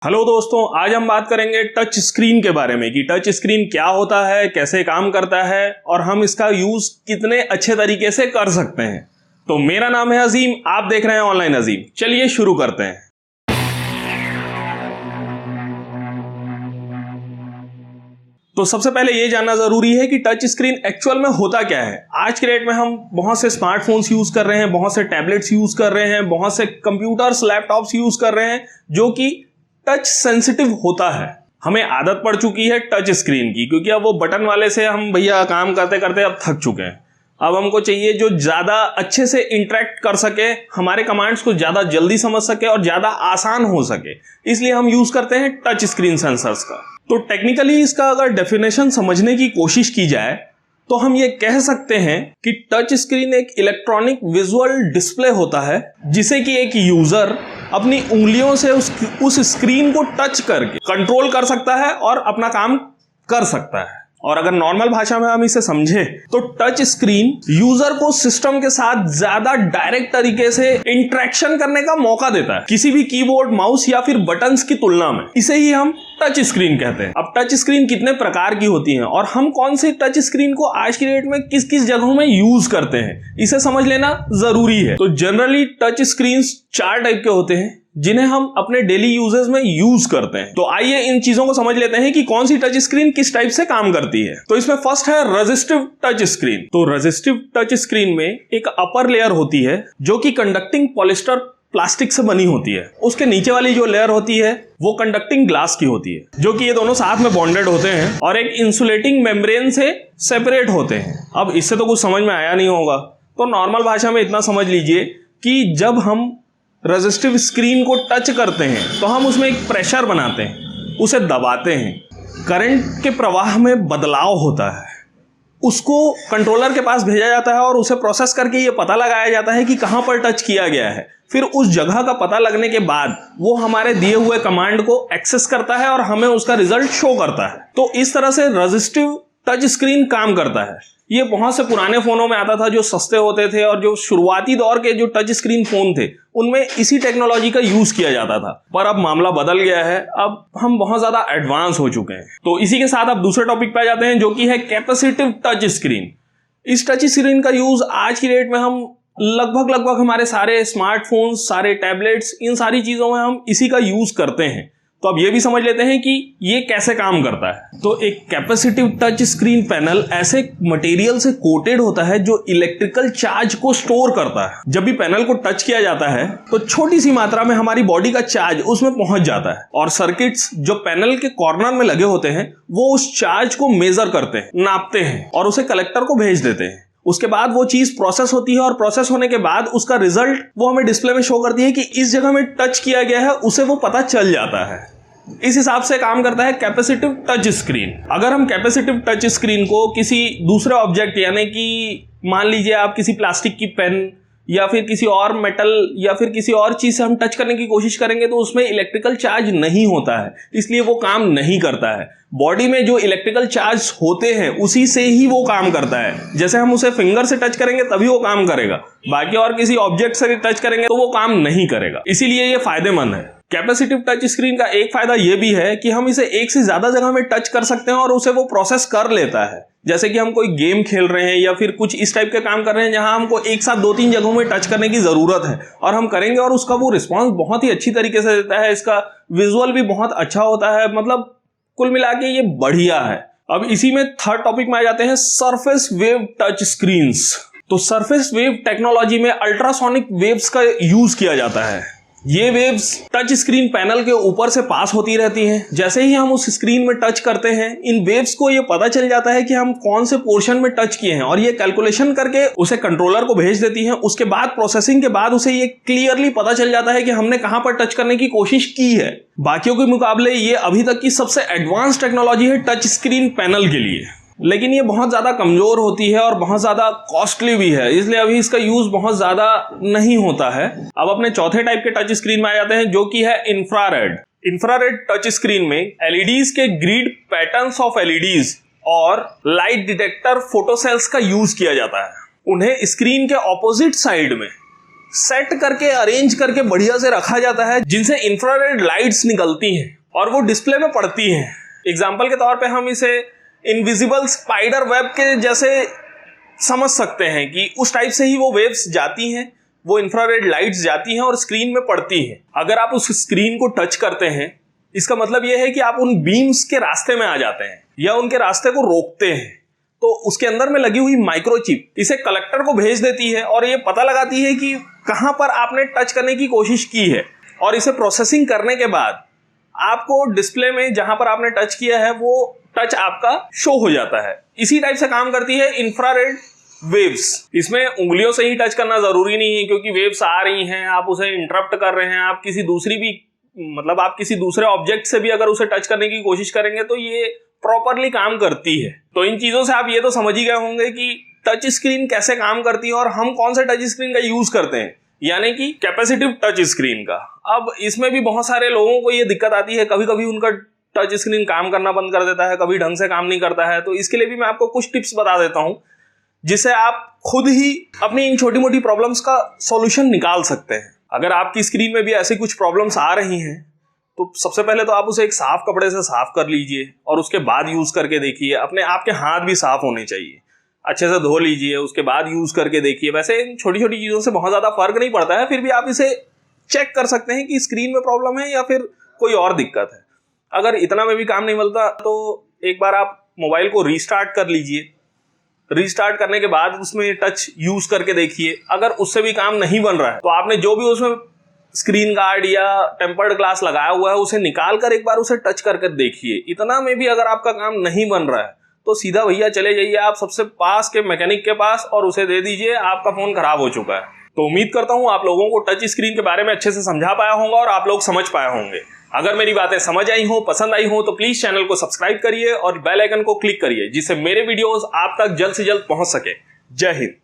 Hello दोस्तों, आज हम बात करेंगे टच स्क्रीन के बारे में कि टच स्क्रीन क्या होता है, कैसे काम करता है और हम इसका यूज कितने अच्छे तरीके से कर सकते हैं। तो मेरा नाम है अजीम, आप देख रहे हैं ऑनलाइन अजीम। चलिए शुरू करते हैं। तो सबसे पहले ये जानना जरूरी है कि टच स्क्रीन एक्चुअल में होता क्या है। आज के डेट में हम बहुत से स्मार्टफोन्स यूज कर रहे हैं, बहुत से टैबलेट्स यूज कर रहे हैं, बहुत से कंप्यूटर्स, लैपटॉप्स यूज कर रहे हैं जो कि टच सेंसिटिव होता है। हमें आदत पड़ चुकी है टच स्क्रीन की, क्योंकि अब वो बटन वाले से हम भैया काम करते करते अब थक चुके हैं। अब हमको चाहिए जो ज्यादा अच्छे से इंटरेक्ट कर सके, हमारे कमांड्स को ज्यादा जल्दी समझ सके और ज्यादा आसान हो सके, इसलिए हम यूज करते हैं टच स्क्रीन सेंसर्स का। तो टेक्निकली इसका अगर डेफिनेशन समझने की कोशिश की जाए तो हम ये कह सकते हैं कि टच स्क्रीन एक इलेक्ट्रॉनिक विजुअल डिस्प्ले होता है जिसे कि एक यूजर अपनी उंगलियों से उस स्क्रीन को टच करके कंट्रोल कर सकता है और अपना काम कर सकता है। और अगर नॉर्मल भाषा में हम इसे समझें तो टच स्क्रीन यूजर को सिस्टम के साथ ज्यादा डायरेक्ट तरीके से इंटरेक्शन करने का मौका देता है, किसी भी कीबोर्ड, माउस या फिर बटन्स की तुलना में। इसे ही हम टच स्क्रीन कहते हैं। अब टच स्क्रीन कितने प्रकार की होती हैं और हम कौन सी टच स्क्रीन को आज की डेट में किस किस जगहों में यूज करते हैं, इसे समझ लेना जरूरी है। तो जनरली टच स्क्रीन 4 टाइप के होते हैं जिन्हें हम अपने डेली यूजेस में यूज करते हैं। तो आइए इन चीजों को समझ लेते हैं कि कौन सी टच स्क्रीन किस टाइप से काम करती है। तो इसमें फर्स्ट है रेजिस्टिव टच स्क्रीन। तो रेजिस्टिव टच स्क्रीन में एक अपर लेयर होती है जो कि कंडक्टिंग पॉलिस्टर प्लास्टिक से बनी होती है। उसके नीचे वाली जो लेयर होती है वो कंडक्टिंग ग्लास की होती है, जो कि ये दोनों साथ में बॉन्डेड होते हैं और एक इंसुलेटिंग मेम्ब्रेन से सेपरेट होते हैं। अब इससे तो कुछ समझ में आया नहीं होगा, तो नॉर्मल भाषा में इतना समझ लीजिए कि जब हम रेजिस्टिव स्क्रीन को टच करते हैं तो हम उसमें एक प्रेशर बनाते हैं, उसे दबाते हैं, करंट के प्रवाह में बदलाव होता है, उसको कंट्रोलर के पास भेजा जाता है और उसे प्रोसेस करके ये पता लगाया जाता है कि कहां पर टच किया गया है। फिर उस जगह का पता लगने के बाद वो हमारे दिए हुए कमांड को एक्सेस करता है और हमें उसका रिजल्ट शो करता है। तो इस तरह से रेजिस्टिव टच स्क्रीन काम करता है। ये बहुत से पुराने फोनों में आता था जो सस्ते होते थे, और जो शुरुआती दौर के जो टच स्क्रीन फोन थे उनमें इसी टेक्नोलॉजी का यूज किया जाता था। पर अब मामला बदल गया है, अब हम बहुत ज्यादा एडवांस हो चुके हैं। तो इसी के साथ अब दूसरे टॉपिक पे आ जाते हैं जो कि है कैपेसिटिव टच स्क्रीन। इस टच स्क्रीन का यूज आज की डेट में हम लगभग हमारे सारे स्मार्टफोन्स, सारे टैबलेट्स, इन सारी चीजों में हम इसी का यूज करते हैं। तो अब ये भी समझ लेते हैं कि ये कैसे काम करता है। तो एक कैपेसिटिव टच स्क्रीन पैनल ऐसे मटेरियल से कोटेड होता है जो इलेक्ट्रिकल चार्ज को स्टोर करता है। जब भी पैनल को टच किया जाता है तो छोटी सी मात्रा में हमारी बॉडी का चार्ज उसमें पहुंच जाता है, और सर्किट्स जो पैनल के कॉर्नर में लगे होते हैं वो उस चार्ज को मेजर करते हैं, नापते हैं और उसे कलेक्टर को भेज देते हैं। उसके बाद वो चीज प्रोसेस होती है और प्रोसेस होने के बाद उसका रिजल्ट वो हमें डिस्प्ले में शो करती है कि इस जगह में टच किया गया है, उसे वो पता चल जाता है। इस हिसाब से काम करता है कैपेसिटिव टच स्क्रीन। अगर हम कैपेसिटिव टच स्क्रीन को किसी दूसरे ऑब्जेक्ट, यानी कि मान लीजिए आप किसी प्लास्टिक की पेन या फिर किसी और मेटल या फिर किसी और चीज से हम टच करने की कोशिश करेंगे तो उसमें इलेक्ट्रिकल चार्ज नहीं होता है, इसलिए वो काम नहीं करता है। बॉडी में जो इलेक्ट्रिकल चार्ज होते हैं उसी से ही वो काम करता है। जैसे हम उसे फिंगर से टच करेंगे तभी वो काम करेगा, बाकी और किसी ऑब्जेक्ट से टच करेंगे तो वो काम नहीं करेगा। इसीलिए ये फायदेमंद है। कैपेसिटिव टच स्क्रीन का एक फायदा ये भी है कि हम इसे एक से ज्यादा जगह में टच कर सकते हैं और उसे वो प्रोसेस कर लेता है। जैसे कि हम कोई गेम खेल रहे हैं या फिर कुछ इस टाइप के काम कर रहे हैं जहां हमको एक साथ 2-3 जगहों में टच करने की जरूरत है, और हम करेंगे और उसका वो रिस्पॉन्स बहुत ही अच्छी तरीके से देता है। इसका विजुअल भी बहुत अच्छा होता है, मतलब कुल मिला के ये बढ़िया है। अब इसी में थर्ड टॉपिक में आ जाते हैं सरफेस वेव टच स्क्रीन्स। तो सरफेस वेव टेक्नोलॉजी में अल्ट्रासोनिक वेव्स का यूज किया जाता है। ये वेव्स टच स्क्रीन पैनल के ऊपर से पास होती रहती हैं। जैसे ही हम उस स्क्रीन में टच करते हैं, इन वेव्स को ये पता चल जाता है कि हम कौन से पोर्शन में टच किए हैं, और ये कैलकुलेशन करके उसे कंट्रोलर को भेज देती हैं। उसके बाद प्रोसेसिंग के बाद उसे ये क्लियरली पता चल जाता है कि हमने कहां पर टच करने की कोशिश की है। बाकियों के मुकाबले ये अभी तक की सबसे एडवांस टेक्नोलॉजी है टच स्क्रीन पैनल के लिए, लेकिन ये बहुत ज्यादा कमजोर होती है और बहुत ज्यादा कॉस्टली भी है, इसलिए अभी इसका यूज बहुत ज्यादा नहीं होता है। अब अपने चौथे टाइप के टच स्क्रीन में आ जाते हैं जो कि है इंफ्रारेड। इंफ्रारेड टच स्क्रीन में एलईडीज के ग्रिड पैटर्न्स ऑफ एलईडीज और लाइट डिटेक्टर फोटोसेल्स का यूज किया जाता है। उन्हें स्क्रीन के ऑपोजिट साइड में सेट करके अरेंज करके बढ़िया से रखा जाता है, जिनसे इंफ्रारेड लाइट्स निकलती हैं और वो डिस्प्ले में पड़ती हैं। एग्जाम्पल के तौर पे हम इसे इनविजिबल स्पाइडर वेब के जैसे समझ सकते हैं कि उस टाइप से ही वो वेव्स जाती हैं, वो इंफ्रारेड लाइट्स जाती हैं और स्क्रीन में पड़ती हैं। अगर आप उस स्क्रीन को टच करते हैं, इसका मतलब यह है कि आप उन बीम्स के रास्ते में आ जाते हैं या उनके रास्ते को रोकते हैं। तो उसके अंदर में लगी हुई माइक्रोचिप इसे कलेक्टर को भेज देती है और ये पता लगाती है कि कहां पर आपने टच करने की कोशिश की है, और इसे प्रोसेसिंग करने के बाद आपको डिस्प्ले में जहां पर आपने टच किया है वो टच आपका शो हो जाता है। इसी टाइप से काम करती है इंफ्रारेड वेव्स। इसमें उंगलियों से ही टच करना जरूरी नहीं है, क्योंकि वेव्स आ रही हैं, आप उसे इंटरप्ट कर रहे हैं, आप किसी दूसरे ऑब्जेक्ट से भी अगर उसे टच करने की कोशिश करेंगे तो ये प्रॉपरली काम करती है। तो इन चीजों से आप ये तो समझ ही गए होंगे कि टच स्क्रीन कैसे काम करती है और हम कौन से टच स्क्रीन का यूज करते हैं, यानी कि कैपेसिटिव टच स्क्रीन का। अब इसमें भी बहुत सारे लोगों को ये दिक्कत आती है, कभी कभी उनका टच स्क्रीन काम करना बंद कर देता है, कभी ढंग से काम नहीं करता है। तो इसके लिए भी मैं आपको कुछ टिप्स बता देता हूं, जिससे आप खुद ही अपनी इन छोटी मोटी प्रॉब्लम्स का सॉल्यूशन निकाल सकते हैं। अगर आपकी स्क्रीन में भी ऐसी कुछ प्रॉब्लम्स आ रही हैं तो सबसे पहले तो आप उसे एक साफ कपड़े से साफ कर लीजिए और उसके बाद यूज करके देखिए। अपने आपके हाथ भी साफ होने चाहिए, अच्छे से धो लीजिए, उसके बाद यूज करके देखिए। वैसे इन छोटी छोटी चीजों से बहुत ज्यादा फर्क नहीं पड़ता है, फिर भी आप इसे चेक कर सकते हैं कि स्क्रीन में प्रॉब्लम है या फिर कोई और दिक्कत है। अगर इतना में भी काम नहीं मिलता तो एक बार आप मोबाइल को रीस्टार्ट कर लीजिए। रीस्टार्ट करने के बाद उसमें टच यूज करके देखिए। अगर उससे भी काम नहीं बन रहा है तो आपने जो भी उसमें स्क्रीन गार्ड या टेम्पर्ड ग्लास लगाया हुआ है उसे निकाल कर एक बार उसे टच करके देखिए। इतना में भी अगर आपका काम नहीं बन रहा है तो सीधा भैया चले जाइए आप सबसे पास के मैकेनिक के पास और उसे दे दीजिए, आपका फोन खराब हो चुका है। तो उम्मीद करता हूं आप लोगों को टच स्क्रीन के बारे में अच्छे से समझा पाया होगा और आप लोग समझ पाए होंगे। अगर मेरी बातें समझ आई हो, पसंद आई हो, तो प्लीज चैनल को सब्सक्राइब करिए और बेल आइकन को क्लिक करिए, जिससे मेरे वीडियोस आप तक जल्द से जल्द पहुंच सके। जय हिंद।